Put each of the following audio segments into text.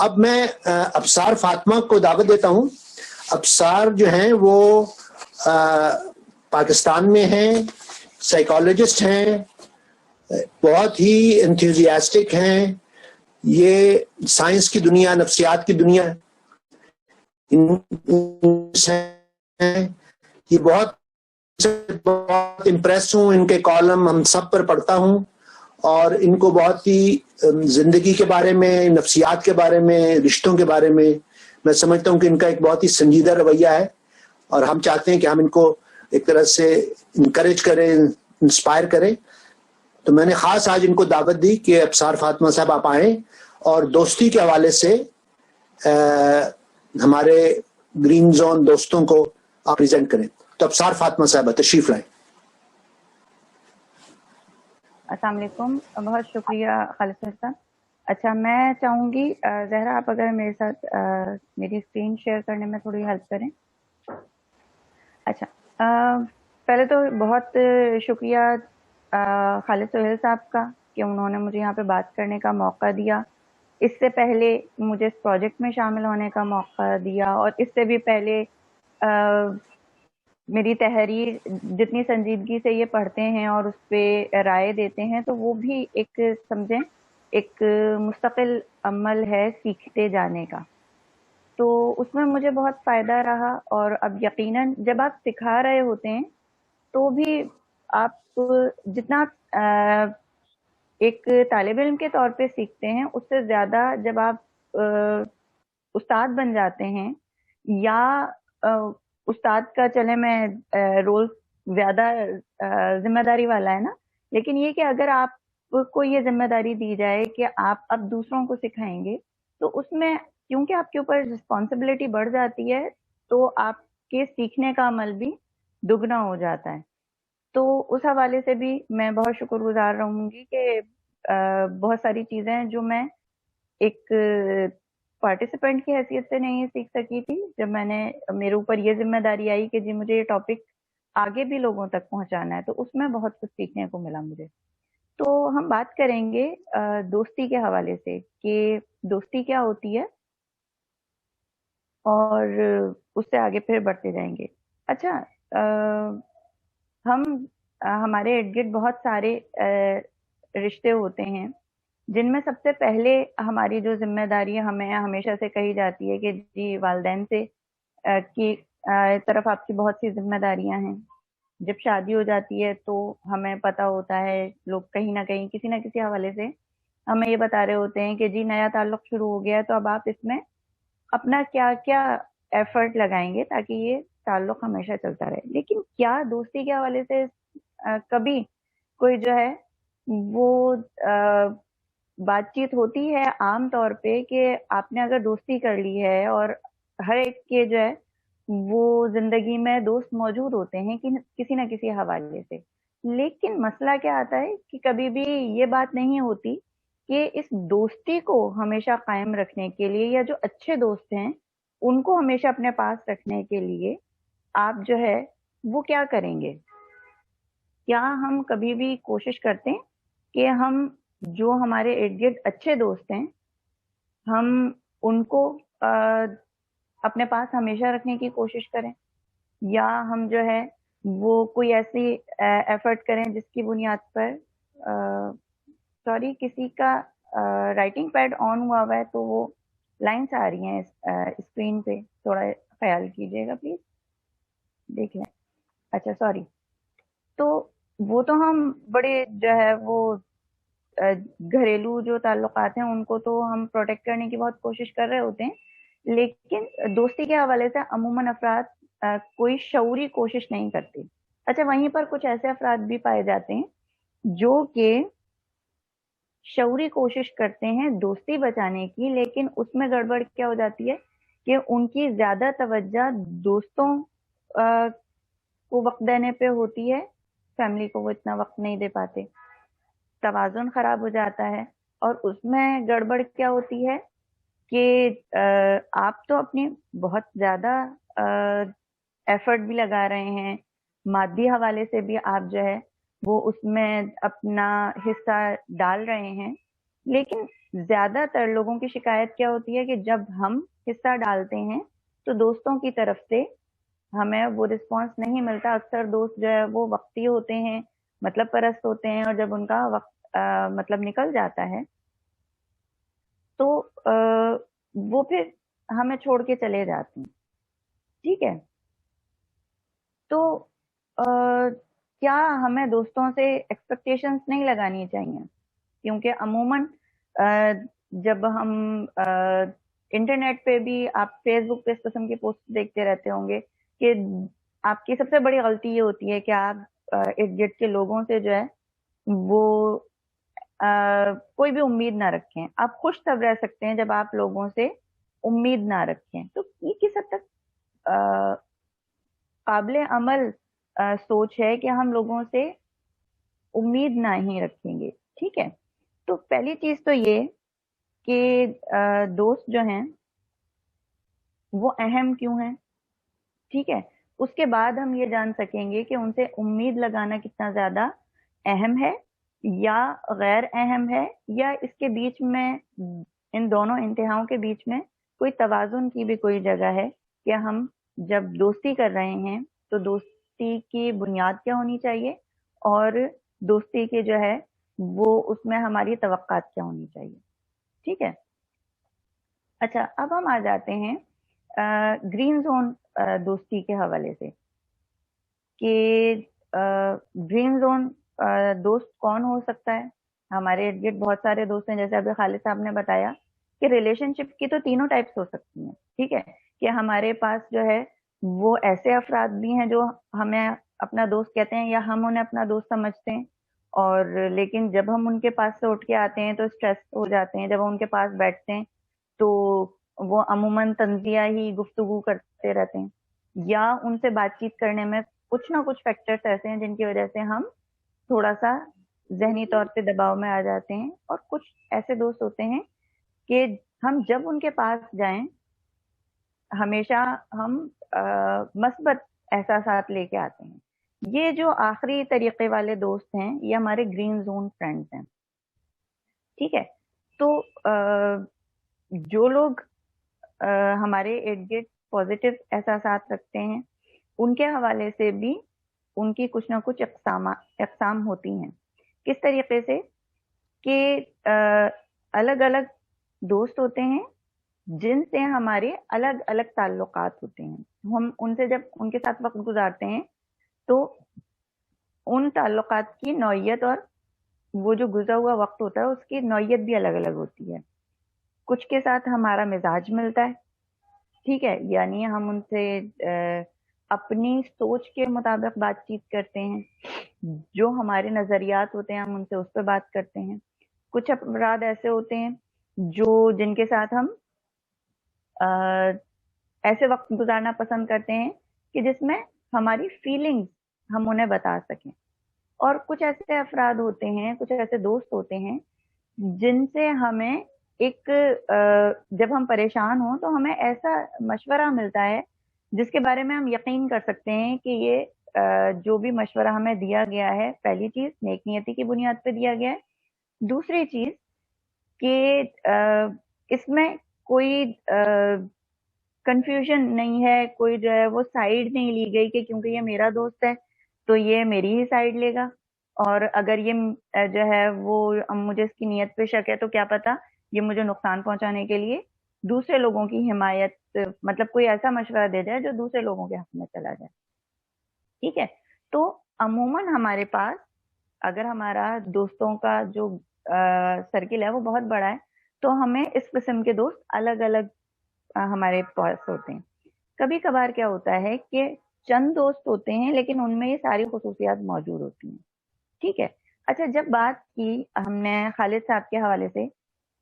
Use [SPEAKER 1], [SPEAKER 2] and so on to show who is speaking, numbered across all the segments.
[SPEAKER 1] اب میں ابصار فاطمہ کو دعوت دیتا ہوں. ابصار جو ہیں وہ پاکستان میں ہیں، سائیکالوجسٹ ہیں، بہت ہی انتھوزیاسٹک ہیں. یہ سائنس کی دنیا، نفسیات کی دنیا، یہ بہت امپریس ہوں. ان کے کالم ہم سب پر پڑھتا ہوں، اور ان کو بہت ہی زندگی کے بارے میں، نفسیات کے بارے میں، رشتوں کے بارے میں سمجھتا ہوں کہ ان کا ایک بہت ہی سنجیدہ رویہ ہے، اور ہم چاہتے ہیں کہ ہم ان کو ایک طرح سے انکریج کریں، انسپائر کریں. تو میں نے خاص آج ان کو دعوت دی کہ ابصار فاطمہ صاحب آپ آئیں اور دوستی کے حوالے سے ہمارے گرین زون دوستوں کو آپ پریزنٹ کریں. تو ابصار فاطمہ صاحب تشریف لائیں.
[SPEAKER 2] السلام علیکم، بہت شکریہ خالد صاحب. اچھا، میں چاہوں گی زہرا آپ اگر میرے ساتھ میری اسکرین شیئر کرنے میں تھوڑی ہیلپ کریں. اچھا، پہلے تو بہت شکریہ خالد سہیل صاحب کا کہ انہوں نے مجھے یہاں پہ بات کرنے کا موقع دیا. اس سے پہلے مجھے اس پروجیکٹ میں شامل ہونے کا موقع دیا، اور اس سے بھی پہلے میری تحریر جتنی سنجیدگی سے یہ پڑھتے ہیں اور اس پہ رائے دیتے ہیں، تو وہ بھی ایک سمجھیں ایک مستقل عمل ہے سیکھتے جانے کا. تو اس میں مجھے بہت فائدہ رہا. اور اب یقیناً جب آپ سکھا رہے ہوتے ہیں تو بھی آپ جتنا ایک طالب علم کے طور پہ سیکھتے ہیں، اس سے زیادہ جب آپ استاد بن جاتے ہیں، یا استاد کا چلے میں رول زیادہ ذمہ داری والا ہے نا، لیکن یہ کہ اگر آپ کو یہ ذمہ داری دی جائے کہ آپ اب دوسروں کو سکھائیں گے، تو اس میں کیونکہ آپ کے اوپر رسپانسبلٹی بڑھ جاتی ہے، تو آپ کے سیکھنے کا عمل بھی دگنا ہو جاتا ہے. تو اس حوالے سے بھی میں بہت شکر گزار رہوں گی کہ بہت ساری چیزیں جو میں ایک پارٹیسپینٹ کی حیثیت سے نہیں سیکھ سکی تھی، جب میں نے میرے اوپر یہ ذمہ داری آئی کہ جی مجھے یہ ٹاپک آگے بھی لوگوں تک پہنچانا ہے، تو اس میں بہت کچھ سیکھنے کو ملا مجھے. تو ہم بات کریں گے دوستی کے حوالے سے کہ دوستی کیا ہوتی ہے، اور اس سے آگے پھر بڑھتے جائیں گے. اچھا، ہمارے ارد گرد بہت سارے رشتے ہوتے ہیں جن میں سب سے پہلے ہماری جو ذمہ داری ہمیں ہمیشہ سے کہی جاتی ہے کہ جی والدین سے کی طرف آپ کی بہت سی ذمہ داریاں ہیں. جب شادی ہو جاتی ہے تو ہمیں پتہ ہوتا ہے، لوگ کہیں نہ کہیں کسی نہ کسی حوالے سے ہمیں یہ بتا رہے ہوتے ہیں کہ جی نیا تعلق شروع ہو گیا ہے، تو اب آپ اس میں اپنا کیا کیا ایفرٹ لگائیں گے تاکہ یہ تعلق ہمیشہ چلتا رہے. لیکن کیا دوستی کے حوالے سے کبھی کوئی جو ہے وہ بات چیت ہوتی ہے عام طور پہ کہ آپ نے اگر دوستی کر لی ہے، اور ہر ایک کے جو ہے وہ زندگی میں دوست موجود ہوتے ہیں کہ کسی نہ کسی حوالے سے، لیکن مسئلہ کیا آتا ہے کہ کبھی بھی یہ بات نہیں ہوتی کہ اس دوستی کو ہمیشہ قائم رکھنے کے لیے، یا جو اچھے دوست ہیں ان کو ہمیشہ اپنے پاس رکھنے کے لیے آپ جو ہے وہ کیا کریں گے. کیا ہم کبھی بھی کوشش کرتے ہیں کہ ہم جو ہمارے ارد گرد اچھے دوست ہیں ہم ان کو اپنے پاس ہمیشہ رکھنے کی کوشش کریں، یا ہم جو ہے وہ کوئی ایسی ایفرٹ کریں جس کی بنیاد پر سوری کسی کا رائٹنگ پیڈ آن ہوا ہے تو وہ لائنس آ رہی ہیں اسکرین پہ، تھوڑا خیال کیجیے گا پلیز، دیکھ لیں. اچھا سوری. تو وہ تو ہم بڑے جو ہے وہ گھریلو جو تعلقات ہیں ان کو تو ہم پروٹیکٹ کرنے کی بہت کوشش کر رہے ہوتے ہیں، لیکن دوستی کے حوالے سے عموماً افراد کوئی شعوری کوشش نہیں کرتے. اچھا، وہیں پر کچھ ایسے افراد بھی پائے جاتے ہیں جو کہ شعوری کوشش کرتے ہیں دوستی بچانے کی، لیکن اس میں گڑبڑ کیا ہو جاتی ہے کہ ان کی زیادہ توجہ دوستوں کو وقت دینے پہ ہوتی ہے، فیملی کو وہ اتنا وقت نہیں دے پاتے، توازن خراب ہو جاتا ہے. اور اس میں گڑبڑ کیا ہوتی ہے کہ آپ تو اپنی بہت زیادہ ایفرٹ بھی لگا رہے ہیں، مادی حوالے سے بھی آپ جو ہے وہ اس میں اپنا حصہ ڈال رہے ہیں، لیکن زیادہ تر لوگوں کی شکایت کیا ہوتی ہے کہ جب ہم حصہ ڈالتے ہیں تو دوستوں کی طرف سے ہمیں وہ رسپانس نہیں ملتا. اکثر دوست جو ہے وہ وقتی ہوتے ہیں, مطلب پرست ہوتے ہیں, اور جب ان کا وقت مطلب نکل جاتا ہے تو وہ پھر ہمیں چھوڑ کے چلے جاتے ہیں. ٹھیک ہے, تو کیا ہمیں دوستوں سے ایکسپیکٹیشنز نہیں لگانی چاہیے؟ کیونکہ عموماً جب ہم انٹرنیٹ پہ بھی, آپ فیس بک پہ اس قسم کی پوسٹ دیکھتے رہتے ہوں گے کہ آپ کی سب سے بڑی غلطی یہ ہوتی ہے کہ آپ ارد گرد کے لوگوں سے جو ہے وہ کوئی بھی امید نہ رکھیں. آپ خوش تب رہ سکتے ہیں جب آپ لوگوں سے امید نہ رکھیں. تو یہ کس حد تک قابل عمل سوچ ہے کہ ہم لوگوں سے امید نہ ہی رکھیں گے؟ ٹھیک ہے, تو پہلی چیز تو یہ کہ دوست جو ہیں وہ اہم کیوں ہیں. ٹھیک ہے, اس کے بعد ہم یہ جان سکیں گے کہ ان سے امید لگانا کتنا زیادہ اہم ہے یا غیر اہم ہے, یا اس کے بیچ میں, ان دونوں انتہاؤں کے بیچ میں کوئی توازن کی بھی کوئی جگہ ہے کہ ہم جب دوستی کر رہے ہیں تو دوستی کی بنیاد کیا ہونی چاہیے, اور دوستی کے جو ہے وہ اس میں ہماری توقعات کیا ہونی چاہیے. ٹھیک ہے, اچھا اب ہم آ جاتے ہیں گرین زون دوستی کے حوالے سے کہ گرین زون دوست کون ہو سکتا ہے. ہمارے ارد گرد بہت سارے دوست ہیں, جیسے ابھی خالد صاحب نے بتایا کہ ریلیشن شپ کی تو تینوں ٹائپس ہو سکتی ہیں. ٹھیک ہے, کہ ہمارے پاس جو ہے وہ ایسے افراد بھی ہیں جو ہمیں اپنا دوست کہتے ہیں یا ہم انہیں اپنا دوست سمجھتے ہیں, اور لیکن جب ہم ان کے پاس سے اٹھ کے آتے ہیں تو اسٹریس ہو جاتے ہیں. جب ہم ان کے پاس بیٹھتے ہیں تو وہ عموماً تنزیہ ہی گفتگو کرتے رہتے ہیں, یا ان سے بات چیت کرنے میں کچھ نہ کچھ فیکٹرز ایسے ہیں جن کی وجہ سے ہم تھوڑا سا ذہنی طور پہ دباؤ میں آ جاتے ہیں. اور کچھ ایسے دوست ہوتے ہیں کہ ہم جب ان کے پاس جائیں ہمیشہ ہم مثبت احساسات لے کے آتے ہیں. یہ جو آخری طریقے والے دوست ہیں یہ ہمارے گرین زون فرینڈز ہیں. ٹھیک ہے, تو جو لوگ ہمارے ارد گرد پازیٹیو احساسات رکھتے ہیں ان کے حوالے سے بھی ان کی کچھ نہ کچھ اقسام ہوتی ہیں. کس طریقے سے کہ الگ الگ دوست ہوتے ہیں جن سے ہمارے الگ الگ تعلقات ہوتے ہیں. ہم ان سے جب ان کے ساتھ وقت گزارتے ہیں تو ان تعلقات کی نوعیت اور وہ جو گزرا ہوا وقت ہوتا ہے اس کی نوعیت بھی الگ الگ ہوتی ہے. کچھ کے ساتھ ہمارا مزاج ملتا ہے. ٹھیک ہے, یعنی ہم ان سے اپنی سوچ کے مطابق بات چیت کرتے ہیں, جو ہمارے نظریات ہوتے ہیں ہم ان سے اس پہ بات کرتے ہیں. کچھ افراد ایسے ہوتے ہیں جو جن کے ساتھ ہم ایسے وقت گزارنا پسند کرتے ہیں کہ جس میں ہماری فیلنگز ہم انہیں بتا سکیں. اور کچھ ایسے افراد ہوتے ہیں, کچھ ایسے دوست ہوتے ہیں جن سے ہمیں ایک جب ہم پریشان ہوں تو ہمیں ایسا مشورہ ملتا ہے جس کے بارے میں ہم یقین کر سکتے ہیں کہ یہ جو بھی مشورہ ہمیں دیا گیا ہے, پہلی چیز نیک نیتی کی بنیاد پہ دیا گیا ہے. دوسری چیز کہ اس میں کوئی کنفیوژن نہیں ہے, کوئی جو ہے وہ سائیڈ نہیں لی گئی کہ کیونکہ یہ میرا دوست ہے تو یہ میری ہی سائیڈ لے گا, اور اگر یہ جو ہے وہ مجھے اس کی نیت پہ شک ہے تو کیا پتا یہ مجھے نقصان پہنچانے کے لیے دوسرے لوگوں کی حمایت, مطلب کوئی ایسا مشورہ دے جائے جو دوسرے لوگوں کے حق میں چلا جائے. ٹھیک ہے, تو عموماً ہمارے پاس اگر ہمارا دوستوں کا جو سرکل ہے وہ بہت بڑا ہے تو ہمیں اس قسم کے دوست الگ الگ ہمارے پاس ہوتے ہیں. کبھی کبھار کیا ہوتا ہے کہ چند دوست ہوتے ہیں لیکن ان میں یہ ساری خصوصیات موجود ہوتی ہیں. ٹھیک ہے, اچھا جب بات کی ہم نے خالد صاحب کے حوالے سے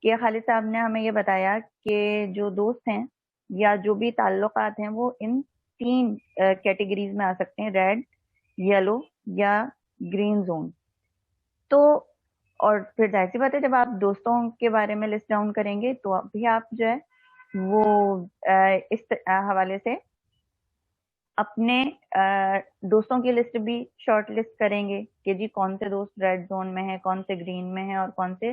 [SPEAKER 2] کہ خالد صاحب نے ہمیں یہ بتایا کہ جو دوست ہیں یا جو بھی تعلقات ہیں وہ ان 3 کیٹیگریز میں آ سکتے ہیں, ریڈ, یلو یا گرین زون. تو اور پھر ظاہر سی بات ہے جب آپ دوستوں کے بارے میں لسٹ ڈاؤن کریں گے تو ابھی آپ جو ہے وہ اس حوالے سے اپنے دوستوں کی لسٹ بھی شارٹ لسٹ کریں گے کہ جی کون سے دوست ریڈ زون میں ہیں, کون سے گرین میں ہیں اور کون سے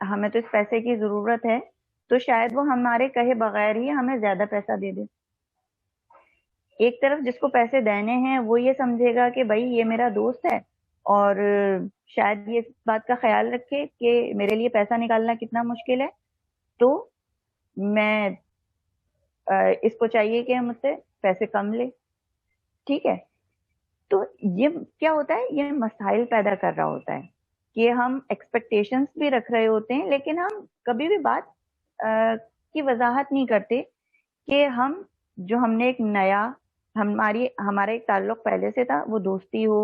[SPEAKER 2] ہمیں تو اس پیسے کی ضرورت ہے، تو شاید وہ ہمارے کہے بغیر ہی ہمیں زیادہ پیسہ دے دے. ایک طرف جس کو پیسے دینے ہیں وہ یہ سمجھے گا کہ بھائی یہ میرا دوست ہے، اور شاید یہ بات کا خیال رکھے کہ میرے لیے پیسہ نکالنا کتنا مشکل ہے، تو میں اس کو چاہیے کہ مجھ سے پیسے کم لے. ٹھیک ہے، تو یہ کیا ہوتا ہے، یہ مسائل پیدا کر رہا ہوتا ہے کہ ہم ایکسپیکٹیشنز بھی رکھ رہے ہوتے ہیں، لیکن ہم کبھی بھی بات کی وضاحت نہیں کرتے کہ ہم نے ایک نیا ہمارا ایک تعلق پہلے سے تھا، وہ دوستی ہو،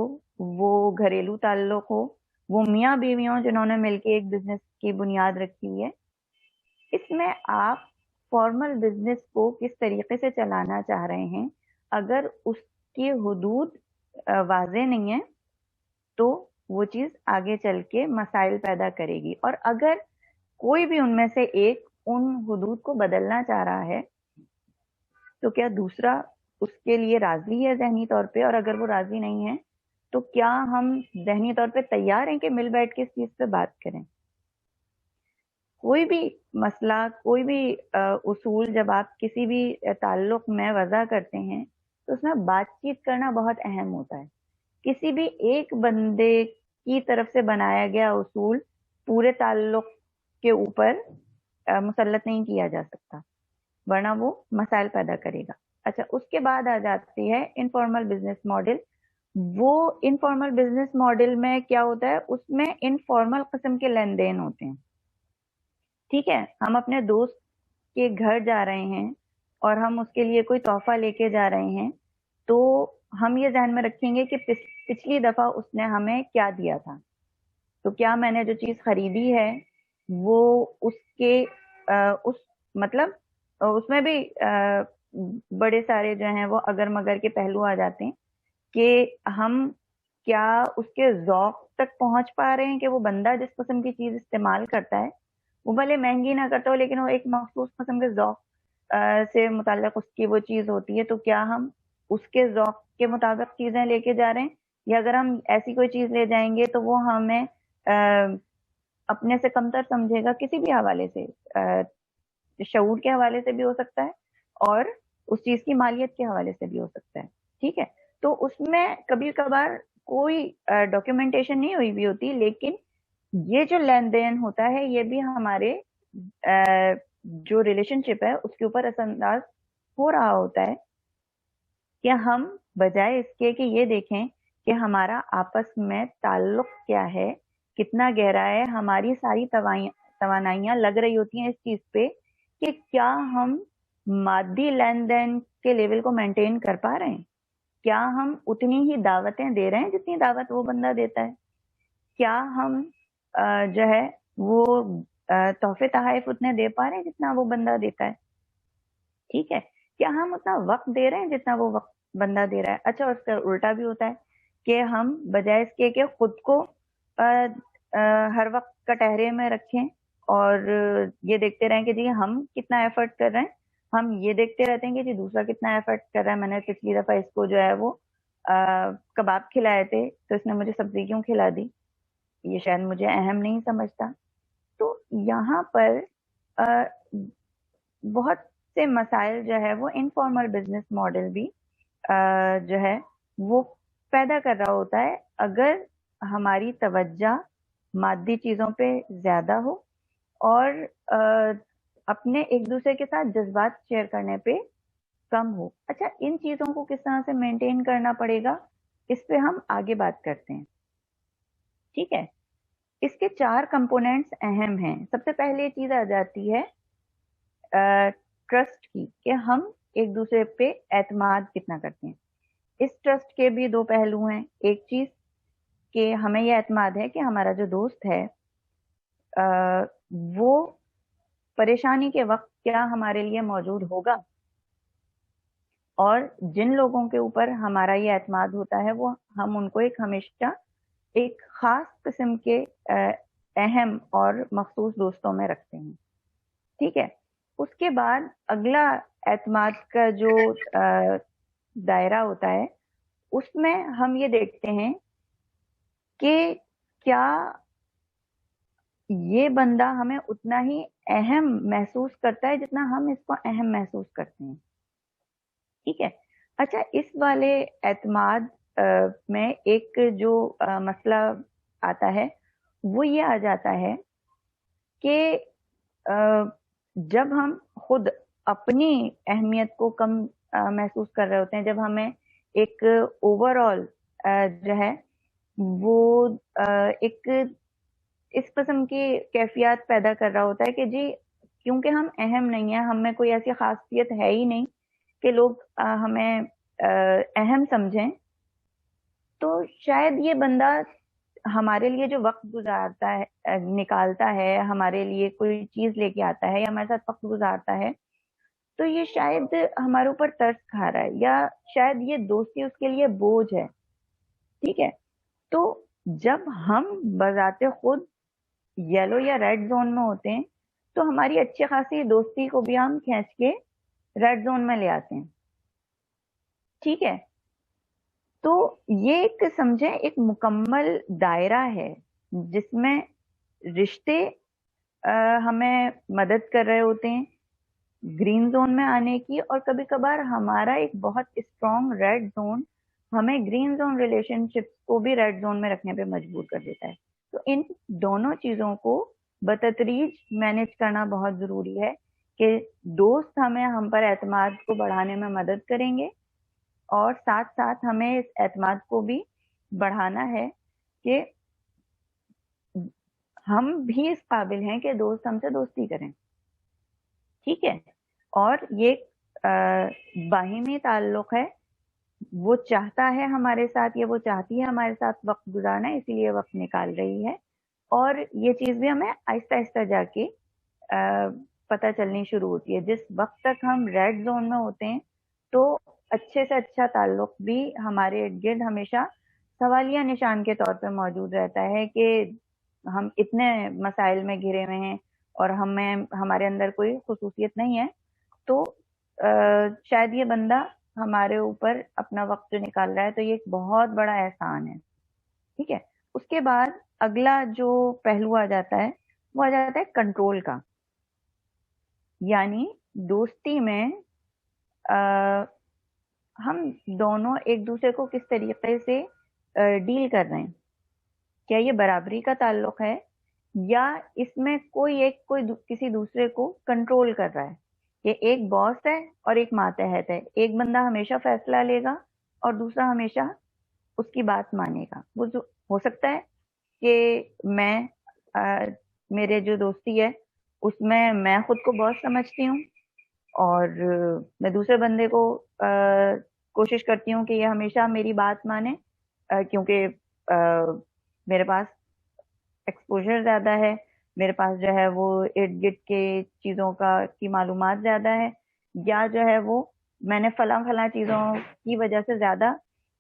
[SPEAKER 2] وہ گھریلو تعلق ہو، وہ میاں بیوی ہوں جنہوں نے مل کے ایک بزنس کی بنیاد رکھی ہوئی ہے، اس میں آپ فارمل بزنس کو کس طریقے سے چلانا چاہ رہے ہیں، اگر اس کی حدود واضح نہیں ہے تو وہ چیز آگے چل کے مسائل پیدا کرے گی. اور اگر کوئی بھی ان میں سے ایک ان حدود کو بدلنا چاہ رہا ہے تو کیا دوسرا اس کے لیے راضی ہے ذہنی طور پہ، اور اگر وہ راضی نہیں ہے تو کیا ہم ذہنی طور پہ تیار ہیں کہ مل بیٹھ کے اس چیز پہ بات کریں. کوئی بھی مسئلہ، کوئی بھی اصول جب آپ کسی بھی تعلق میں وضع کرتے ہیں تو اس میں بات چیت کرنا بہت اہم ہوتا ہے. کسی بھی ایک بندے کی طرف سے بنایا گیا اصول پورے تعلق کے اوپر مسلط نہیں کیا جا سکتا، ورنہ وہ مسائل پیدا کرے گا. اچھا، اس کے بعد آ جاتی ہے انفارمل بزنس ماڈل. وہ انفارمل بزنس ماڈل میں کیا ہوتا ہے، اس میں انفارمل قسم کے لین دین ہوتے ہیں. ٹھیک ہے، ہم اپنے دوست کے گھر جا رہے ہیں اور ہم اس کے لیے کوئی تحفہ لے کے جا رہے ہیں، تو ہم یہ ذہن میں رکھیں گے کہ پچھلی دفعہ اس نے ہمیں کیا دیا تھا، تو کیا میں نے جو چیز خریدی ہے وہ اس کے اس مطلب اس میں بھی بڑے سارے جو ہیں وہ اگر مگر کے پہلو آ جاتے ہیں کہ ہم کیا اس کے ذوق تک پہنچ پا رہے ہیں، کہ وہ بندہ جس قسم کی چیز استعمال کرتا ہے وہ بھلے مہنگی نہ کرتا ہو لیکن وہ ایک مخصوص قسم کے ذوق سے متعلق اس کی وہ چیز ہوتی ہے، تو کیا ہم اس کے ذوق کے مطابق چیزیں لے کے جا رہے ہیں، یا اگر ہم ایسی کوئی چیز لے جائیں گے تو وہ ہمیں اپنے سے کمتر سمجھے گا. کسی بھی حوالے سے، شعور کے حوالے سے بھی ہو سکتا ہے اور اس چیز کی مالیت کے حوالے سے بھی ہو سکتا ہے. ٹھیک ہے، تو اس میں کبھی کبھار کوئی ڈاکیومنٹیشن نہیں ہوئی بھی ہوتی، لیکن یہ جو لین دین ہوتا ہے یہ بھی ہمارے جو ریلیشن شپ ہے اس کے اوپر اثر انداز ہو رہا ہوتا ہے، کہ ہم بجائے اس کے کہ یہ دیکھیں کہ ہمارا آپس میں تعلق کیا ہے، کتنا گہرا ہے، ہماری ساری توانائیاں لگ رہی ہوتی ہیں اس چیز پہ کہ کیا ہم مادی لین دین کے لیول کو مینٹین کر پا رہے ہیں، کیا ہم اتنی ہی دعوتیں دے رہے ہیں جتنی دعوت وہ بندہ دیتا ہے، کیا ہم جو ہے وہ تحفے تحائف اتنے دے پا رہے ہیں جتنا وہ بندہ دیتا ہے. ٹھیک ہے، کیا ہم اتنا وقت دے رہے ہیں جتنا وہ وقت بندہ دے رہا ہے. اچھا، اس کا الٹا بھی ہوتا ہے کہ ہم بجائے اس کے کہ خود کو ہر وقت کٹہرے میں رکھیں اور یہ دیکھتے رہیں کہ جی ہم کتنا ایفرٹ کر رہے ہیں، ہم یہ دیکھتے رہتے ہیں کہ جی دوسرا کتنا ایفرٹ کر رہا ہے. میں نے پچھلی دفعہ اس کو جو ہے وہ کباب کھلائے تھے تو اس نے مجھے سبزی کیوں کھلا دی، یہ شاید مجھے اہم نہیں سمجھتا. تو یہاں پر بہت سے مسائل جو ہے وہ انفارمل بزنس ماڈل بھی جو ہے وہ پیدا کر رہا ہوتا ہے اگر ہماری توجہ مادی چیزوں پہ زیادہ ہو اور اپنے ایک دوسرے کے ساتھ جذبات شیئر کرنے پہ کم ہو. اچھا، ان چیزوں کو کس طرح سے مینٹین کرنا پڑے گا اس پہ ہم آگے بات کرتے ہیں. ٹھیک ہے، اس کے 4 کمپوننٹس اہم ہیں. سب سے پہلے چیز آ جاتی ہے ٹرسٹ کی، کہ ہم ایک دوسرے پہ اعتماد کتنا کرتے ہیں. اس ٹرسٹ کے بھی 2 پہلو ہیں. ایک چیز کہ ہمیں یہ اعتماد ہے کہ ہمارا جو دوست ہے وہ پریشانی کے وقت کیا ہمارے لیے موجود ہوگا، اور جن لوگوں کے اوپر ہمارا یہ اعتماد ہوتا ہے وہ ہم ان کو ہمیشہ ایک خاص قسم کے اہم اور مخصوص دوستوں میں رکھتے ہیں. ٹھیک ہے، اس کے بعد اگلا اعتماد کا جو دائرہ ہوتا ہے اس میں ہم یہ دیکھتے ہیں کہ کیا یہ بندہ ہمیں اتنا ہی اہم محسوس کرتا ہے جتنا ہم اس کو اہم محسوس کرتے ہیں. ٹھیک ہے. اچھا, اس والے اعتماد میں ایک جو مسئلہ آتا ہے وہ یہ آ جاتا ہے کہ جب ہم خود اپنی اہمیت کو کم محسوس کر رہے ہوتے ہیں, جب ہمیں ایک اوور آل جو ہے وہ ایک اس قسم کی کیفیات پیدا کر رہا ہوتا ہے کہ جی کیونکہ ہم اہم نہیں ہیں, ہم میں کوئی ایسی خاصیت ہے ہی نہیں کہ لوگ ہمیں اہم سمجھیں, تو شاید یہ بندہ ہمارے لیے جو وقت گزارتا ہے, نکالتا ہے, ہمارے لیے کوئی چیز لے کے آتا ہے یا ہمارے ساتھ وقت گزارتا ہے, تو یہ شاید ہمارے اوپر ترس کھا رہا ہے, یا شاید یہ دوستی اس کے لیے بوجھ ہے. ٹھیک ہے. تو جب ہم بذات خود یلو یا ریڈ زون میں ہوتے ہیں تو ہماری اچھی خاصی دوستی کو بھی ہم کھینچ کے ریڈ زون میں لے آتے ہیں. ٹھیک ہے. تو یہ ایک سمجھیں ایک مکمل دائرہ ہے جس میں رشتے ہمیں مدد کر رہے ہوتے ہیں گرین زون میں آنے کی, اور کبھی کبھار ہمارا ایک بہت اسٹرانگ ریڈ زون ہمیں گرین زون ریلیشن شپ کو بھی ریڈ زون میں رکھنے پہ مجبور کر دیتا ہے. تو ان دونوں چیزوں کو بتدریج مینج کرنا بہت ضروری ہے کہ دوست ہمیں ہم پر اعتماد کو بڑھانے میں مدد کریں گے, اور ساتھ ساتھ ہمیں اس اعتماد کو بھی بڑھانا ہے کہ ہم بھی اس قابل ہیں کہ دوست ہم سے دوستی کریں. ٹھیک ہے. اور یہ باہمی تعلق ہے, وہ چاہتا ہے ہمارے ساتھ یا وہ چاہتی ہے ہمارے ساتھ وقت گزارنا, اسی لیے وقت نکال رہی ہے. اور یہ چیز بھی ہمیں آہستہ آہستہ جا کے پتہ چلنی شروع ہوتی ہے. جس وقت تک ہم ریڈ زون میں ہوتے ہیں تو اچھے سے اچھا تعلق بھی ہمارے ارد گرد ہمیشہ سوالیہ نشان کے طور پہ موجود رہتا ہے کہ ہم اتنے مسائل میں گھرے ہوئے ہیں اور ہمارے اندر کوئی خصوصیت نہیں ہے, تو شاید یہ بندہ ہمارے اوپر اپنا وقت جو نکال رہا ہے, تو یہ ایک بہت بڑا احسان ہے. ٹھیک ہے. اس کے بعد اگلا جو پہلو آ جاتا ہے وہ آ جاتا ہے کنٹرول کا. یعنی دوستی میں ہم دونوں ایک دوسرے کو کس طریقے سے ڈیل کر رہے ہیں. کیا یہ برابری کا تعلق ہے یا اس میں کوئی کسی دوسرے کو کنٹرول کر رہا ہے. یہ ایک باس ہے اور ایک ماتحت ہے. ایک بندہ ہمیشہ فیصلہ لے گا اور دوسرا ہمیشہ اس کی بات مانے گا. وہ ہو سکتا ہے کہ میرے جو دوستی ہے اس میں خود کو باس سمجھتی ہوں اور میں دوسرے بندے کو کوشش کرتی ہوں کہ یہ ہمیشہ میری بات مانے, کیونکہ میرے پاس ایکسپوجر زیادہ ہے, میرے پاس جو ہے وہ ارد گرد کے چیزوں کی معلومات زیادہ ہے, یا جو ہے وہ میں نے فلاں چیزوں کی وجہ سے زیادہ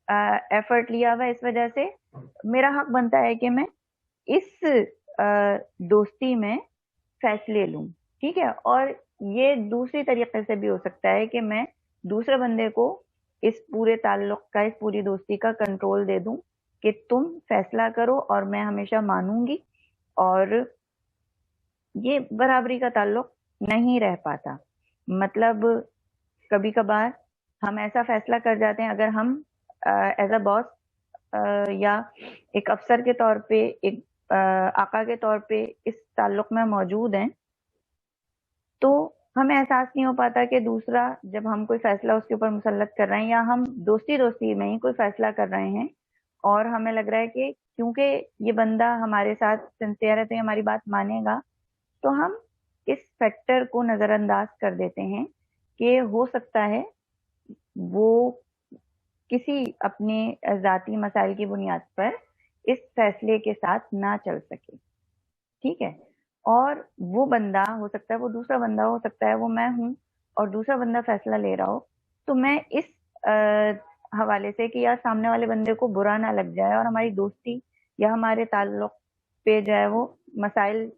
[SPEAKER 2] ایفرٹ لیا ہوا, اس وجہ سے میرا حق بنتا ہے کہ میں اس دوستی میں فیصلے لوں. ٹھیک ہے. اور یہ دوسری طریقے سے بھی ہو سکتا ہے کہ میں دوسرے بندے کو اس پورے تعلق کا, اس پوری دوستی کا کنٹرول دے دوں کہ تم فیصلہ کرو اور میں ہمیشہ مانوں گی, اور یہ برابری کا تعلق نہیں رہ پاتا. مطلب کبھی کبھار ہم ایسا فیصلہ کر جاتے ہیں, اگر ہم ایز اے باس یا ایک افسر کے طور پہ, ایک آقا کے طور پہ اس تعلق میں موجود ہیں, تو ہمیں احساس نہیں ہو پاتا کہ دوسرا جب ہم کوئی فیصلہ اس کے اوپر مسلط کر رہے ہیں, یا ہم دوستی میں ہی کوئی فیصلہ کر رہے ہیں اور ہمیں لگ رہا ہے کہ کیونکہ یہ بندہ ہمارے ساتھ سنسیئر ہے تو یہ ہماری بات مانے گا, تو ہم اس فیکٹر کو نظر انداز کر دیتے ہیں کہ ہو سکتا ہے وہ کسی اپنے ذاتی مسائل کی بنیاد پر اس فیصلے کے ساتھ نہ چل سکے. ٹھیک ہے. اور وہ بندہ ہو سکتا ہے, وہ دوسرا بندہ ہو سکتا ہے, وہ میں ہوں اور دوسرا بندہ فیصلہ لے رہا ہو, تو میں اس حوالے سے کہ یا سامنے والے بندے کو برا نہ لگ جائے اور ہماری دوستی یا ہمارے تعلق پہ جو ہے وہ مسائل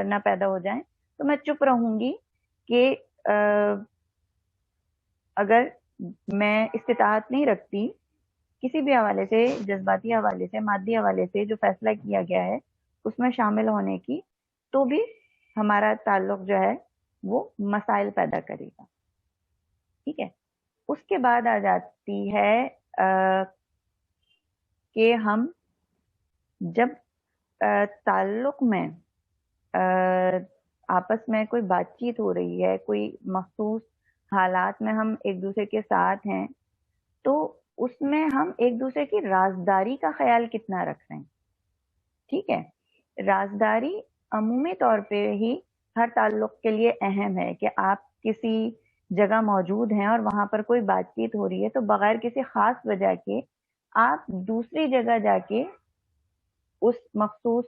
[SPEAKER 2] نہ پیدا ہو جائیں, تو میں چپ رہوں گی کہ اگر میں استطاعت نہیں رکھتی کسی بھی حوالے سے, جذباتی حوالے سے, مادی حوالے سے جو فیصلہ کیا گیا ہے اس میں شامل ہونے کی, تو بھی ہمارا تعلق جو ہے وہ مسائل پیدا کرے گا. ٹھیک ہے. اس کے بعد آ جاتی ہے کہ ہم جب تعلق میں آپس میں کوئی بات چیت ہو رہی ہے، کوئی مخصوص حالات میں ہم ایک دوسرے کے ساتھ ہیں، تو اس میں ہم ایک دوسرے کی رازداری کا خیال کتنا رکھ رہے ہیں. ٹھیک ہے. رازداری عمومی طور پہ ہی ہر تعلق کے لیے اہم ہے کہ آپ کسی جگہ موجود ہیں اور وہاں پر کوئی بات چیت ہو رہی ہے تو بغیر کسی خاص وجہ کے آپ دوسری جگہ جا کے اس مخصوص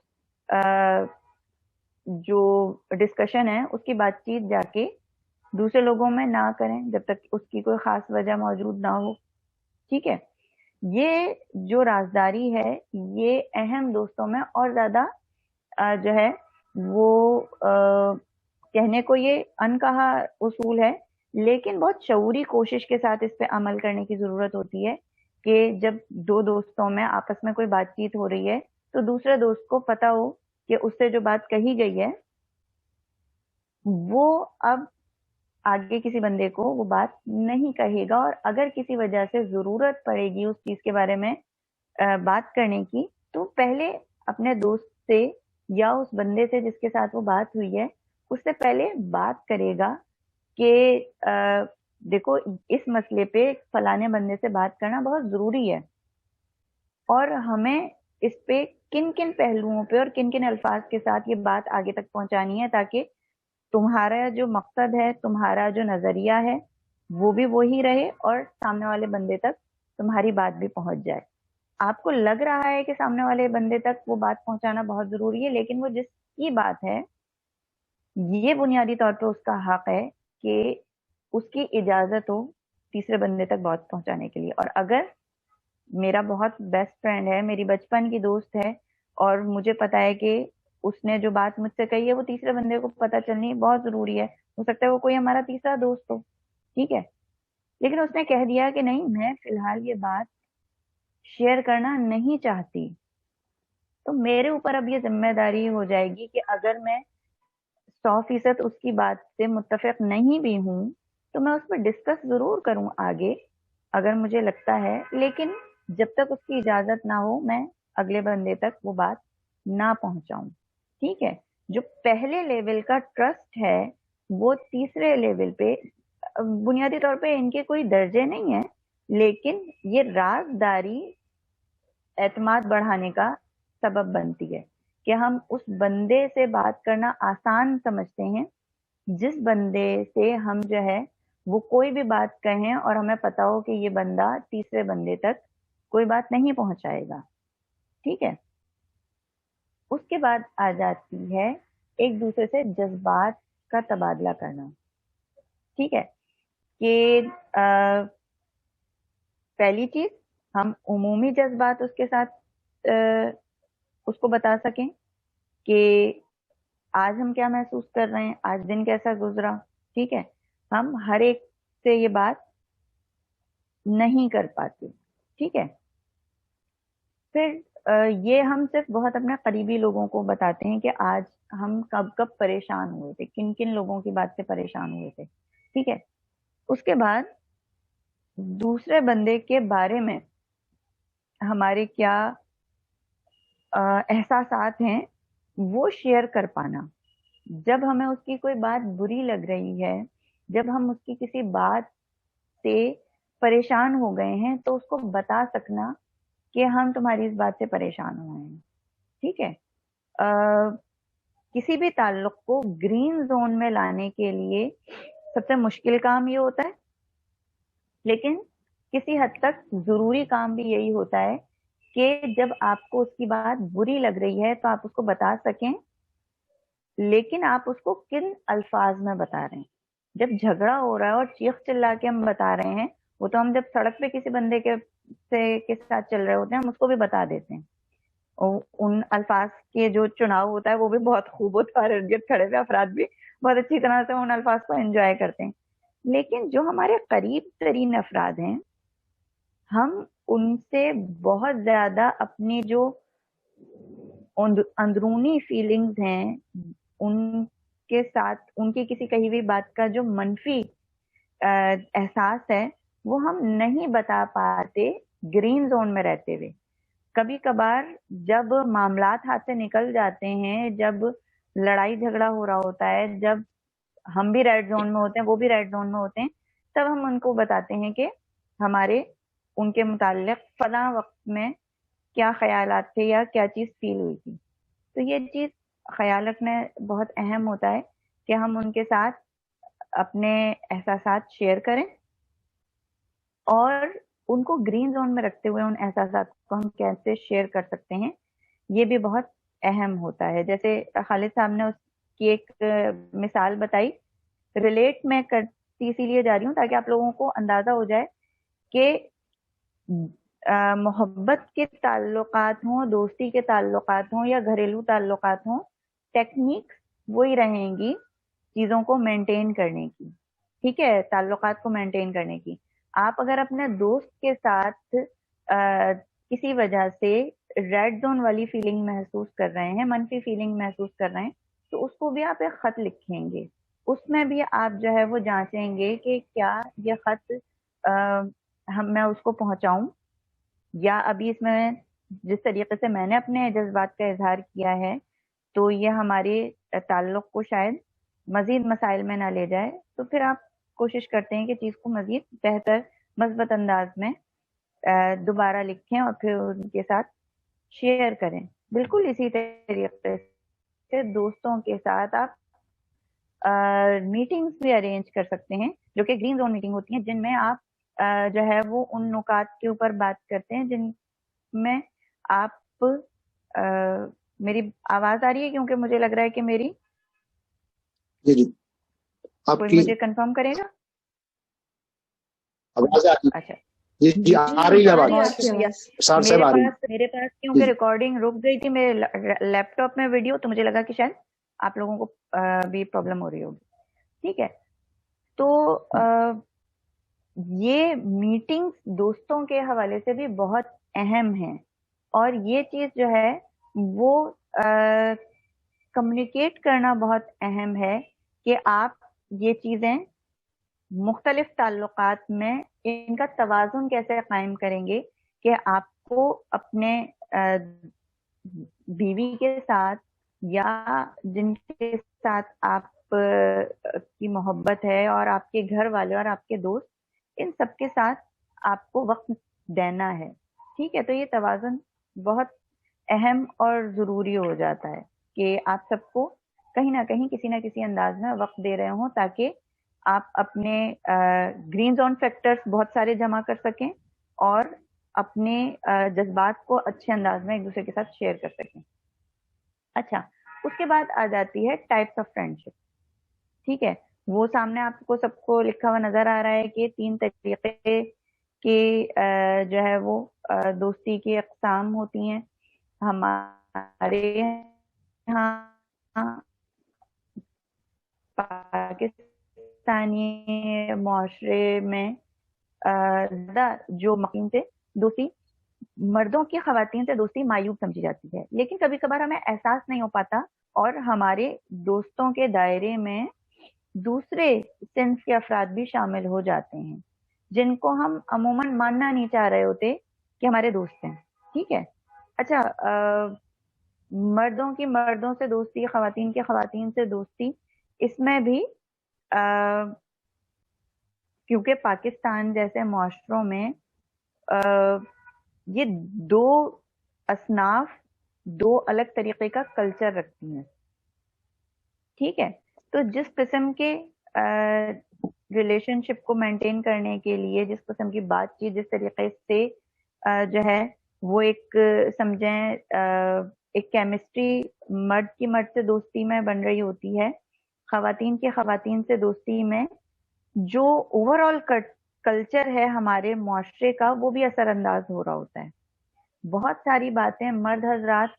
[SPEAKER 2] جو ڈسکشن ہے اس کی بات چیت جا کے دوسرے لوگوں میں نہ کریں جب تک اس کی کوئی خاص وجہ موجود نہ ہو. ٹھیک ہے. یہ جو رازداری ہے یہ اہم دوستوں میں اور زیادہ جو ہے وہ کہنے کو یہ انکہا اصول ہے، لیکن بہت شعوری کوشش کے ساتھ اس پہ عمل کرنے کی ضرورت ہوتی ہے کہ جب دو دوستوں میں آپس میں کوئی بات چیت ہو رہی ہے تو دوسرے دوست کو پتا ہو کہ اس سے جو بات کہی گئی ہے وہ اب آگے کسی بندے کو وہ بات نہیں کہے گا، اور اگر کسی وجہ سے ضرورت پڑے گی اس چیز کے بارے میں بات کرنے کی تو پہلے اپنے دوست سے یا اس بندے سے جس کے ساتھ وہ بات ہوئی ہے اس سے پہلے بات کرے گا کہ دیکھو اس مسئلے پہ فلانے بندے سے بات کرنا بہت ضروری ہے اور ہمیں اس پہ کن کن پہلوؤں پہ اور کن کن الفاظ کے ساتھ یہ بات آگے تک پہنچانی ہے تاکہ تمہارا جو مقصد ہے، تمہارا جو نظریہ ہے وہ بھی وہی رہے اور سامنے والے بندے تک تمہاری بات بھی پہنچ جائے. آپ کو لگ رہا ہے کہ سامنے والے بندے تک وہ بات پہنچانا بہت ضروری ہے، لیکن وہ جس کی بات ہے یہ بنیادی طور پہ اس کا حق ہے کہ اس کی اجازت ہو تیسرے بندے تک بات پہنچانے کے لیے. اور اگر میرا بہت بیسٹ فرینڈ ہے، میری بچپن کی دوست ہے اور مجھے پتا ہے کہ اس نے جو بات مجھ سے کہی ہے وہ تیسرے بندے کو پتا چلنی بہت ضروری ہے، ہو سکتا ہے وہ کوئی ہمارا تیسرا دوست ہو. ٹھیک ہے. لیکن اس نے کہہ دیا کہ نہیں میں فی الحال یہ بات شیئر کرنا نہیں چاہتی، تو میرے اوپر اب یہ ذمہ داری ہو جائے گی کہ اگر میں 100% اس کی بات سے متفق نہیں بھی ہوں تو میں اس پہ ڈسکس ضرور کروں آگے اگر مجھے لگتا ہے، لیکن جب تک اس کی اجازت نہ ہو میں اگلے بندے تک وہ بات نہ پہنچاؤں. ٹھیک ہے. جو پہلے لیول کا ٹرسٹ ہے وہ تیسرے لیول پہ بنیادی طور پہ ان کے کوئی درجے نہیں ہیں، لیکن یہ رازداری اعتماد بڑھانے کا سبب بنتی ہے کہ ہم اس بندے سے بات کرنا آسان سمجھتے ہیں جس بندے سے ہم جو ہے وہ کوئی بھی بات کہیں اور ہمیں پتا ہو کہ یہ بندہ تیسرے بندے تک کوئی بات نہیں پہنچائے گا. ٹھیک ہے. اس کے بعد آ جاتی ہے ایک دوسرے سے جذبات کا تبادلہ کرنا. ٹھیک ہے. کہ پہلی چیز ہم عمومی جذبات اس کے ساتھ اس کو بتا سکیں کہ آج ہم کیا محسوس کر رہے ہیں، آج دن کیسا گزرا. ٹھیک ہے. ہم ہر ایک سے یہ بات نہیں کر پاتے. ٹھیک ہے. پھر یہ ہم صرف بہت اپنے قریبی لوگوں کو بتاتے ہیں کہ آج ہم کب کب پریشان ہوئے تھے، کن کن لوگوں کی بات سے پریشان ہوئے تھے. ٹھیک ہے. اس کے بعد دوسرے بندے کے بارے میں ہمارے کیا احساسات ہیں وہ شیئر کر پانا. جب ہمیں اس کی کوئی بات بری لگ رہی ہے، جب ہم اس کی کسی بات سے پریشان ہو گئے ہیں تو اس کو بتا سکنا کہ ہم تمہاری اس بات سے پریشان ہوئے ہیں. ٹھیک ہے. کسی بھی تعلق کو گرین زون میں لانے کے لیے سب سے مشکل کام یہ ہوتا ہے، لیکن کسی حد تک ضروری کام بھی یہی ہوتا ہے کہ جب آپ کو اس کی بات بری لگ رہی ہے تو آپ اس کو بتا سکیں، لیکن آپ اس کو کن الفاظ میں بتا رہے ہیں. جب جھگڑا ہو رہا ہے اور چیخ چلا کے ہم بتا رہے ہیں، وہ تو ہم جب سڑک پہ کسی بندے کے ساتھ چل رہے ہوتے ہیں ہم اس کو بھی بتا دیتے ہیں. ان الفاظ کے جو چناؤ ہوتا ہے وہ بھی بہت خوب ہوتا ہے اور ارد گرد کھڑے ہوئے افراد بھی بہت اچھی طرح سے ان الفاظ کو انجوائے کرتے ہیں. لیکن جو ہمارے قریب ترین افراد ہیں ہم ان سے بہت زیادہ اپنی جو اندرونی فیلنگز ہیں ان کے ساتھ ان کی کسی کہی ہوئی بات کا جو منفی احساس ہے وہ ہم نہیں بتا پاتے گرین زون میں رہتے ہوئے. کبھی کبھار جب معاملات ہاتھ سے نکل جاتے ہیں، جب لڑائی جھگڑا ہو رہا ہوتا ہے، جب ہم بھی ریڈ زون میں ہوتے ہیں وہ بھی ریڈ زون میں ہوتے ہیں، تب ہم ان کو بتاتے ہیں کہ ہمارے ان کے متعلق فلاں وقت میں کیا خیالات تھے یا کیا چیز فیل ہوئی تھی. تو یہ چیز خیال رکھنا بہت اہم ہوتا ہے کہ ہم ان کے ساتھ اپنے احساسات شیئر کریں، اور ان کو گرین زون میں رکھتے ہوئے ان احساسات کو ہم کیسے شیئر کر سکتے ہیں یہ بھی بہت اہم ہوتا ہے. جیسے خالد صاحب نے اس کی ایک مثال بتائی، ریلیٹ میں کرتی اسی لیے جا رہی ہوں تاکہ آپ لوگوں کو اندازہ ہو جائے کہ محبت کے تعلقات ہوں، دوستی کے تعلقات ہوں یا گھریلو تعلقات ہوں، ٹیکنیک وہی رہیں گی چیزوں کو مینٹین کرنے کی. ٹھیک ہے، تعلقات کو مینٹین کرنے کی. آپ اگر اپنے دوست کے ساتھ کسی وجہ سے ریڈ زون والی فیلنگ محسوس کر رہے ہیں، منفی فیلنگ محسوس کر رہے ہیں، تو اس کو بھی آپ ایک خط لکھیں گے. اس میں بھی آپ جو ہے وہ جانچیں گے کہ کیا یہ خط میں اس کو پہنچاؤں، یا ابھی اس میں جس طریقے سے میں نے اپنے جذبات کا اظہار کیا ہے تو یہ ہمارے تعلق کو شاید مزید مسائل میں نہ لے جائے. تو پھر آپ کوشش کرتے ہیں کہ چیز کو مزید بہتر مثبت انداز میں دوبارہ لکھیں اور پھر ان کے ساتھ شیئر کریں. بالکل اسی طریقے سے دوستوں کے ساتھ آپ میٹنگز بھی ارینج کر سکتے ہیں جو کہ گرین زون میٹنگ ہوتی ہیں، جن میں آپ جو ہے وہ ان نکات کے اوپر بات کرتے ہیں جن میں آپ میری آواز آ رہی ہے؟ کیونکہ مجھے لگ رہا ہے کہ میری
[SPEAKER 1] جی
[SPEAKER 2] کوئی مجھے کنفرم کرے گا.
[SPEAKER 1] آواز آ رہی؟
[SPEAKER 2] اچھا
[SPEAKER 1] جی آ رہی ہے آواز.
[SPEAKER 2] میرے پاس کیونکہ ریکارڈنگ رک گئی تھی میرے لیپ ٹاپ میں ویڈیو، تو مجھے لگا کہ شاید آپ لوگوں کو بھی پرابلم ہو رہی ہوگی. ٹھیک ہے، تو یہ میٹنگ دوستوں کے حوالے سے بھی بہت اہم ہے، اور یہ چیز جو ہے وہ کمیونیکیٹ کرنا بہت اہم ہے کہ آپ یہ چیزیں مختلف تعلقات میں ان کا توازن کیسے قائم کریں گے کہ آپ کو اپنے بیوی کے ساتھ یا جن کے ساتھ آپ کی محبت ہے اور آپ کے گھر والے اور آپ کے دوست، ان سب کے ساتھ آپ کو وقت دینا ہے. ٹھیک ہے، تو یہ توازن بہت اہم اور ضروری ہو جاتا ہے کہ آپ سب کو کہیں نہ کہیں کسی نہ کسی انداز میں وقت دے رہے ہوں تاکہ آپ اپنے گرین زون فیکٹرز بہت سارے جمع کر سکیں اور اپنے جذبات کو اچھے انداز میں ایک دوسرے کے ساتھ شیئر کر سکیں. اچھا، اس کے بعد آ جاتی ہے ٹائپس آف فرینڈشپ. ٹھیک ہے، وہ سامنے آپ کو سب کو لکھا ہوا نظر آ رہا ہے کہ 3 طریقے کی جو ہے وہ دوستی کی اقسام ہوتی ہیں. ہمارے یہاں پاکستانی معاشرے میں زیادہ جو خواتین سے دوستی، مردوں کی خواتین سے دوستی معیوب سمجھی جاتی ہے، لیکن کبھی کبھار ہمیں احساس نہیں ہو پاتا اور ہمارے دوستوں کے دائرے میں دوسرے صنف کے افراد بھی شامل ہو جاتے ہیں جن کو ہم عموماً ماننا نہیں چاہ رہے ہوتے کہ ہمارے دوست ہیں. ٹھیک ہے، اچھا، مردوں کی مردوں سے دوستی، خواتین کی خواتین سے دوستی، اس میں بھی کیونکہ پاکستان جیسے معاشروں میں یہ 2 اصناف 2 الگ طریقے کا کلچر رکھتی ہیں. ٹھیک ہے، تو جس قسم کے ریلیشن شپ کو مینٹین کرنے کے لیے، جس قسم کی بات چیت جس طریقے سے جو ہے وہ ایک سمجھیں ایک کیمسٹری مرد کی مرد سے دوستی میں بن رہی ہوتی ہے، خواتین کی خواتین سے دوستی میں جو اوور آل کلچر ہے ہمارے معاشرے کا وہ بھی اثر انداز ہو رہا ہوتا ہے. بہت ساری باتیں مرد حضرات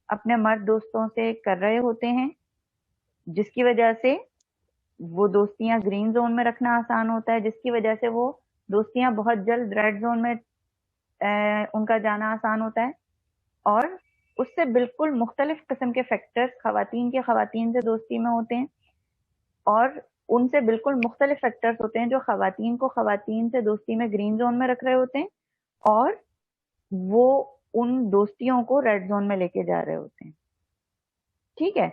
[SPEAKER 2] اپنے مرد دوستوں سے کر رہے ہوتے ہیں جس کی وجہ سے وہ دوستیاں گرین زون میں رکھنا آسان ہوتا ہے، جس کی وجہ سے وہ دوستیاں بہت جلد ریڈ زون میں ان کا جانا آسان ہوتا ہے. اور اس سے بالکل مختلف قسم کے فیکٹرز خواتین کے خواتین سے دوستی میں ہوتے ہیں، اور ان سے بالکل مختلف فیکٹرز ہوتے ہیں جو خواتین کو خواتین سے دوستی میں گرین زون میں رکھ رہے ہوتے ہیں، اور وہ ان دوستیوں کو ریڈ زون میں لے کے جا رہے ہوتے ہیں. ٹھیک ہے.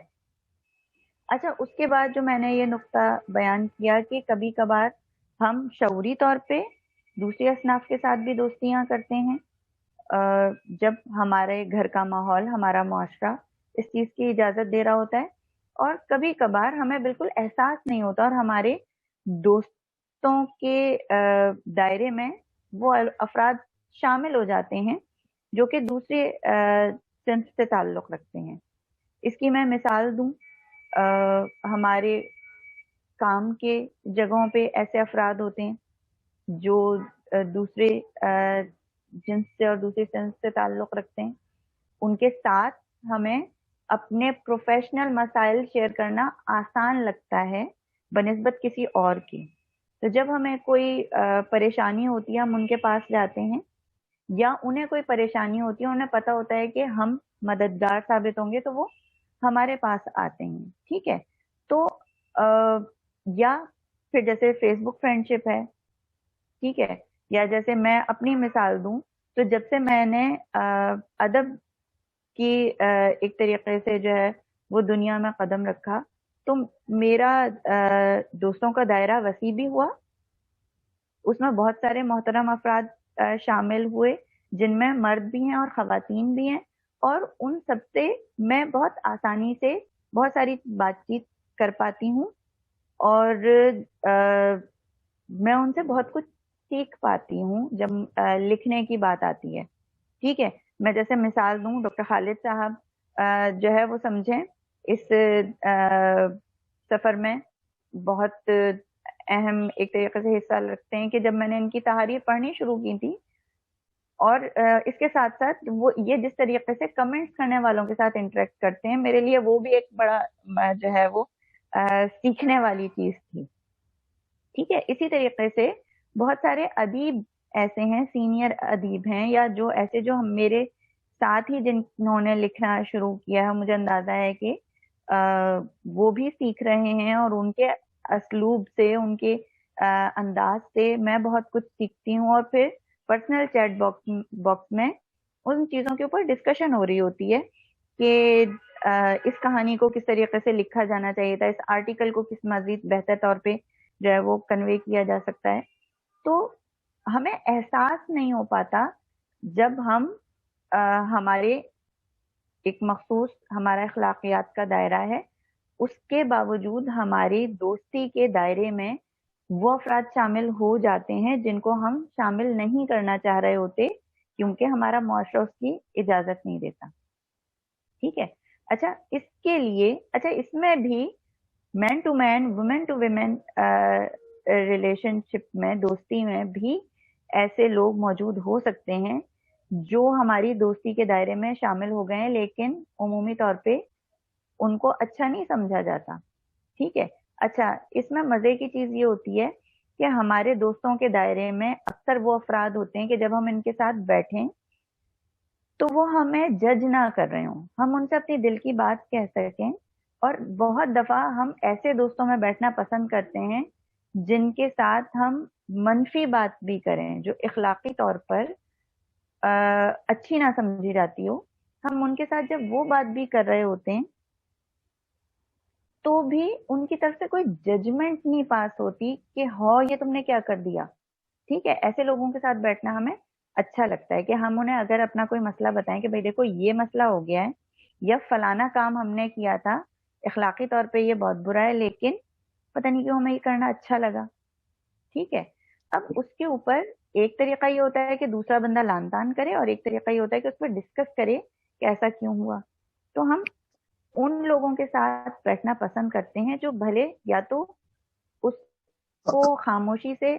[SPEAKER 2] اچھا، اس کے بعد جو میں نے یہ نقطہ بیان کیا کہ کبھی کبھار ہم شعوری طور پہ دوسری اصناف کے ساتھ بھی دوستیاں کرتے ہیں جب ہمارے گھر کا ماحول، ہمارا معاشرہ اس چیز کی اجازت دے رہا ہوتا ہے، اور کبھی کبھار ہمیں بالکل احساس نہیں ہوتا اور ہمارے دوستوں کے دائرے میں وہ افراد شامل ہو جاتے ہیں جو کہ دوسرے صنف سے تعلق رکھتے ہیں. اس کی میں مثال دوں، ہمارے کام کے جگہوں پہ ایسے افراد ہوتے ہیں جو دوسرے جنس سے اور دوسری صنف سے تعلق رکھتے ہیں. ان کے ساتھ ہمیں اپنے پروفیشنل مسائل شیئر کرنا آسان لگتا ہے بنسبت کسی اور کی. تو جب ہمیں کوئی پریشانی ہوتی ہے ہم ان کے پاس جاتے ہیں، یا انہیں کوئی پریشانی ہوتی ہے، انہیں پتہ ہوتا ہے کہ ہم مددگار ثابت ہوں گے تو وہ ہمارے پاس آتے ہیں. ٹھیک ہے. تو یا پھر جیسے فیس بک فرینڈ شپ ہے، ٹھیک ہے، یا جیسے میں اپنی مثال دوں تو جب سے میں نے ادب کی ایک طریقے سے جو ہے وہ دنیا میں قدم رکھا تو میرا دوستوں کا دائرہ وسیع بھی ہوا. اس میں بہت سارے محترم افراد شامل ہوئے جن میں مرد بھی ہیں اور خواتین بھی ہیں، اور ان سب سے میں بہت آسانی سے بہت ساری بات چیت کر پاتی ہوں، اور میں ان سے بہت کچھ سیکھ پاتی ہوں جب لکھنے کی بات آتی ہے. ٹھیک ہے. میں جیسے مثال دوں، ڈاکٹر خالد صاحب جو ہے وہ سمجھیں اس سفر میں بہت اہم ایک طریقے سے حصہ رکھتے ہیں کہ جب میں نے ان کی تحریر پڑھنی شروع کی تھی، اور اس کے ساتھ ساتھ وہ یہ جس طریقے سے کمنٹس کرنے والوں کے ساتھ انٹریکٹ کرتے ہیں، میرے لیے وہ بھی ایک بڑا جو ہے وہ سیکھنے والی چیز تھی. ٹھیک ہے. اسی طریقے سے بہت سارے ادیب ایسے ہیں، سینئر ادیب ہیں، یا جو ایسے جو میرے ساتھ ہی جنہوں نے لکھنا شروع کیا ہے، مجھے اندازہ ہے کہ وہ بھی سیکھ رہے ہیں، اور ان کے اسلوب سے، ان کے انداز سے میں بہت کچھ سیکھتی ہوں. اور پھر پرسنل چیٹ باکس میں ان چیزوں کے اوپر ڈسکشن ہو رہی ہوتی ہے کہ اس کہانی کو کس طریقے سے لکھا جانا چاہیے تھا، اس آرٹیکل کو کس مزید بہتر طور پہ جو ہے وہ کنوے کیا جا سکتا ہے. تو ہمیں احساس نہیں ہو پاتا جب ہم ہمارے ایک مخصوص ہمارا اخلاقیات کا دائرہ ہے، اس کے باوجود ہماری دوستی کے دائرے میں وہ افراد شامل ہو جاتے ہیں جن کو ہم شامل نہیں کرنا چاہ رہے ہوتے کیونکہ ہمارا معاشرہ اس کی اجازت نہیں دیتا. ٹھیک ہے. اچھا، اس کے لیے اس میں بھی man to man, woman to women relationship میں، دوستی میں بھی ایسے لوگ موجود ہو سکتے ہیں جو ہماری دوستی کے دائرے میں شامل ہو گئے ہیں، لیکن عمومی طور پہ ان کو اچھا نہیں سمجھا جاتا. ٹھیک ہے. اچھا، اس میں مزے کی چیز یہ ہوتی ہے کہ ہمارے دوستوں کے دائرے میں اکثر وہ افراد ہوتے ہیں کہ جب ہم ان کے ساتھ بیٹھیں تو وہ ہمیں جج نہ کر رہے ہوں، ہم ان سے اپنی دل کی بات کہہ سکیں. اور بہت دفعہ ہم ایسے دوستوں میں بیٹھنا پسند کرتے ہیں جن کے ساتھ ہم منفی بات بھی کریں جو اخلاقی طور پر اچھی نہ سمجھی جاتی ہو. ہم ان کے ساتھ جب وہ بات بھی کر رہے ہوتے ہیں تو بھی ان کی طرف سے کوئی ججمنٹ نہیں پاس ہوتی کہ ہو یہ تم نے کیا کر دیا. ٹھیک ہے. ایسے لوگوں کے ساتھ بیٹھنا ہمیں اچھا لگتا ہے کہ ہم انہیں اگر اپنا کوئی مسئلہ بتائیں کہ بھئی دیکھو یہ مسئلہ ہو گیا ہے، یا فلانا کام ہم نے کیا تھا، اخلاقی طور پہ یہ بہت برا ہے لیکن پتہ نہیں کیوں ہمیں یہ کرنا اچھا لگا. ٹھیک ہے. اب اس کے اوپر ایک طریقہ یہ ہوتا ہے کہ دوسرا بندہ لان تان کرے، اور ایک طریقہ یہ ہوتا ہے کہ اس پر ڈسکس کرے کہ ایسا کیوں ہوا. تو ہم ان لوگوں کے ساتھ بیٹھنا پسند کرتے ہیں جو بھلے یا تو اس کو خاموشی سے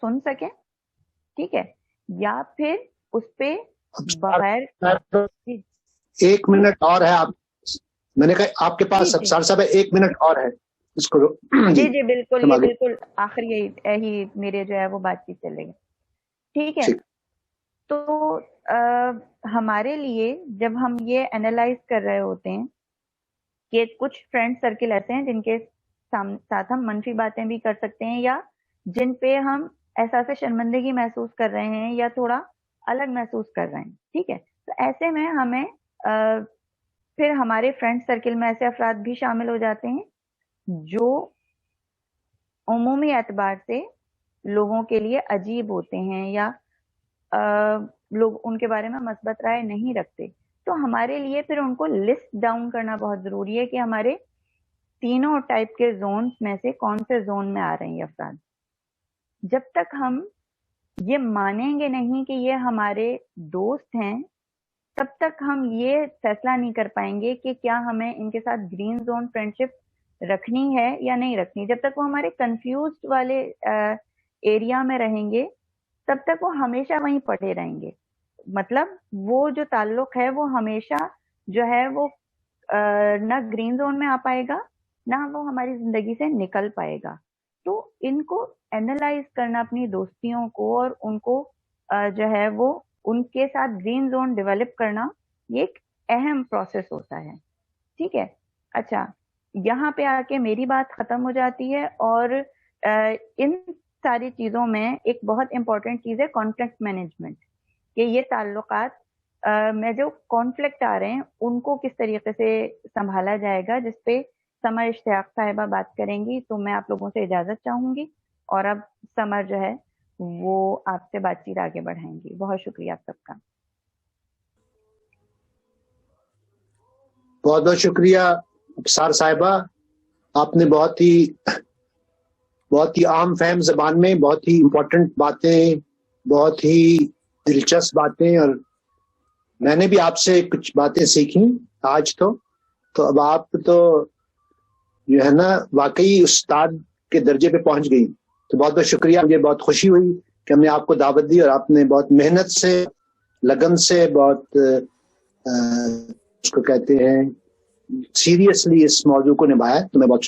[SPEAKER 2] سن سکیں، ٹھیک ہے، یا پھر اس پہ بغیر.
[SPEAKER 1] ایک منٹ اور ہے، آپ میں نے کہا آپ کے پاس سبسار صاحب 1 منٹ اور ہے اس کو.
[SPEAKER 2] جی جی بالکل، یہ بالکل آخر یہی میرے جو ہے وہ بات چیت چلے گی. ٹھیک ہے. تو ہمارے لیے جب ہم یہ اینالائز کر رہے ہوتے ہیں کہ کچھ فرینڈ سرکل ایسے ہیں جن کے ساتھ ہم منفی باتیں بھی کر سکتے ہیں یا جن پہ ہم احساس شرمندگی محسوس کر رہے ہیں یا تھوڑا الگ محسوس کر رہے ہیں، ٹھیک ہے، تو ایسے میں ہمیں پھر ہمارے فرینڈ سرکل میں ایسے افراد بھی شامل ہو جاتے ہیں جو عمومی اعتبار سے لوگوں کے لیے عجیب ہوتے ہیں یا لوگ ان کے بارے میں مثبت رائے نہیں رکھتے. تو ہمارے لیے پھر ان کو لسٹ ڈاؤن کرنا بہت ضروری ہے کہ ہمارے تینوں ٹائپ کے زونز میں سے کون سے زون میں آ رہے ہیں یہ افراد. جب تک ہم یہ مانیں گے نہیں کہ یہ ہمارے دوست ہیں تب تک ہم یہ فیصلہ نہیں کر پائیں گے کہ کیا ہمیں ان کے ساتھ گرین زون فرینڈشپ رکھنی ہے یا نہیں رکھنی. جب تک وہ ہمارے کنفیوزڈ والے ایریا میں رہیں گے تب تک وہ ہمیشہ وہیں پڑے رہیں گے. مطلب وہ جو تعلق ہے وہ ہمیشہ جو ہے وہ نہ گرین زون میں آ پائے گا نہ وہ ہماری زندگی سے نکل پائے گا. تو ان کو اینالائز کرنا اپنی دوستیوں کو اور ان کو جو ہے وہ ان کے ساتھ گرین زون ڈیولپ کرنا یہ ایک اہم پروسیس ہوتا ہے. ٹھیک ہے. اچھا یہاں پہ آ کے میری بات ختم ہو جاتی ہے اور ان ساری چیزوں میں ایک بہت امپورٹنٹ چیز ہے کانفلکٹ مینجمنٹ، کہ یہ تعلقات میں جو کانفلکٹ آ رہے ہیں ان کو کس طریقے سے سنبھالا جائے گا، جس پہ سمر اشتیاق صاحبہ بات کریں گی. تو میں آپ لوگوں سے اجازت چاہوں گی اور اب سمر جو ہے وہ آپ سے بات چیت آگے بڑھائیں گی. بہت شکریہ آپ سب کا.
[SPEAKER 1] بہت بہت شکریہ ابصار صاحبہ. آپ نے بہت ہی عام فہم زبان میں بہت ہی امپورٹنٹ باتیں، بہت ہی دلچسپ باتیں، اور میں نے بھی آپ سے کچھ باتیں سیکھی آج. تو اب آپ تو جو ہے نا واقعی استاد کے درجے پہ پہنچ گئی. تو بہت بہت شکریہ. مجھے بہت خوشی ہوئی کہ ہم نے آپ کو دعوت دی اور آپ نے بہت محنت سے، لگن سے، بہت اس کو کہتے ہیں سیریسلی اس موضوع کو نبھایا. تو میں بہت